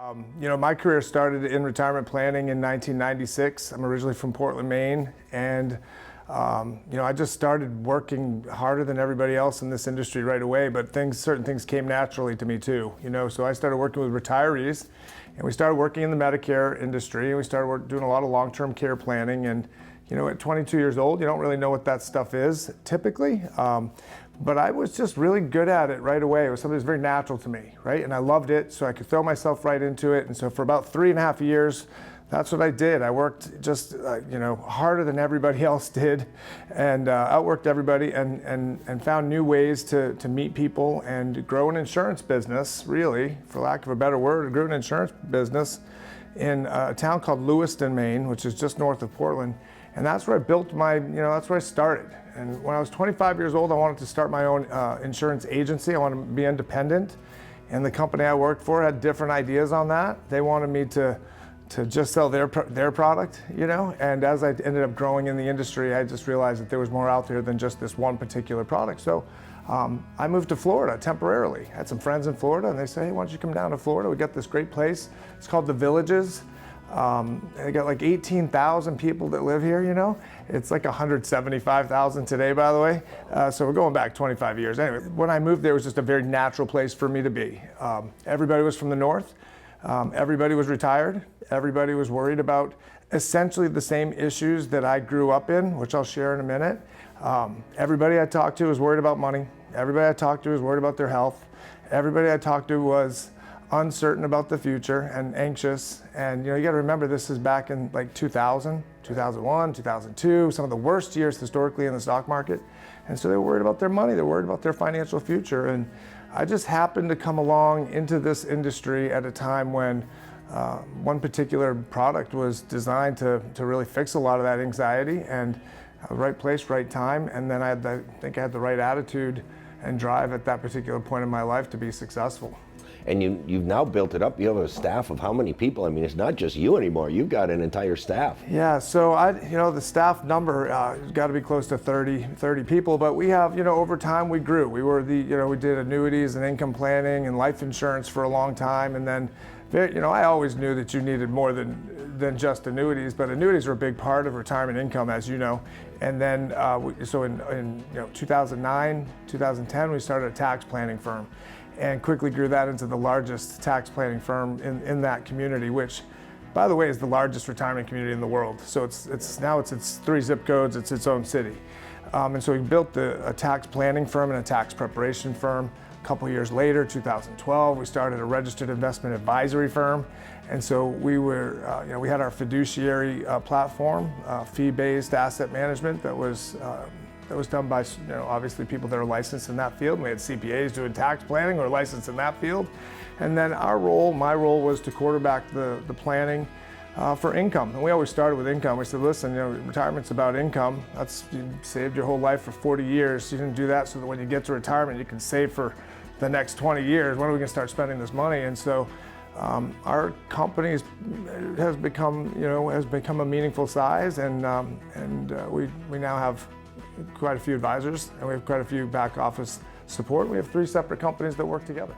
My career started in retirement planning in 1996. I'm originally from Portland, Maine, and I just started working harder than everybody else in this industry right away, but certain things came naturally to me too. So I started working with retirees, and we started working in the Medicare industry, and we started doing a lot of long-term care planning. And at 22 years old, you don't really know what that stuff is typically. But I was just really good at it right away. It was something that was very natural to me, right? And I loved it, so I could throw myself right into it. And so for about 3.5 years, that's what I did. I worked just, harder than everybody else did, and outworked everybody, and found new ways to meet people and grow an insurance business, really, for lack of a better word, grew an insurance business in a town called Lewiston, Maine, which is just north of Portland. And that's where I built that's where I started. And when I was 25 years old, I wanted to start my own insurance agency. I wanted to be independent. And the company I worked for had different ideas on that. They wanted me to just sell their product, And as I ended up growing in the industry, I just realized that there was more out there than just this one particular product. So I moved to Florida temporarily. I had some friends in Florida, and they said, hey, why don't you come down to Florida? We got this great place. It's called The Villages. They got like 18,000 people that live here, It's like 175,000 today, by the way. So we're going back 25 years. Anyway, when I moved there, it was just a very natural place for me to be. Everybody was from the north. Everybody was retired. Everybody was worried about essentially the same issues that I grew up in, which I'll share in a minute. Everybody I talked to was worried about money. Everybody I talked to was worried about their health. Everybody I talked to was uncertain about the future and anxious. And you got to remember, this is back in like 2000, 2001, 2002, some of the worst years historically in the stock market. And so they were worried about their money, they're worried about their financial future. And I just happened to come along into this industry at a time when one particular product was designed to really fix a lot of that anxiety, and right place, right time. And then I think I had the right attitude and drive at that particular point in my life to be successful. And you've now built it up. You have a staff of how many people? I mean, it's not just you anymore. You've got an entire staff. Yeah, so the staff number has got to be close to 30 people, but we have, over time we grew. We were we did annuities and income planning and life insurance for a long time. And then, I always knew that you needed more than just annuities, but annuities are a big part of retirement income, as you know. And then, so in 2009, 2010, we started a tax planning firm, and quickly grew that into the largest tax planning firm in that community, which, by the way, is the largest retirement community in the world. So it's 3 zip codes, it's its own city. And so we built a tax planning firm and a tax preparation firm. A couple years later, 2012, we started a registered investment advisory firm. And so we had our fiduciary platform, fee-based asset management that was done by, obviously people that are licensed in that field. We had CPAs doing tax planning who are licensed in that field. And then my role was to quarterback the planning for income. And we always started with income. We said, listen, retirement's about income. You saved your whole life for 40 years. You didn't do that so that when you get to retirement, you can save for the next 20 years. When are we going to start spending this money? And so our company has become a meaningful size, and we now have quite a few advisors, and we have quite a few back office support. We have 3 separate companies that work together.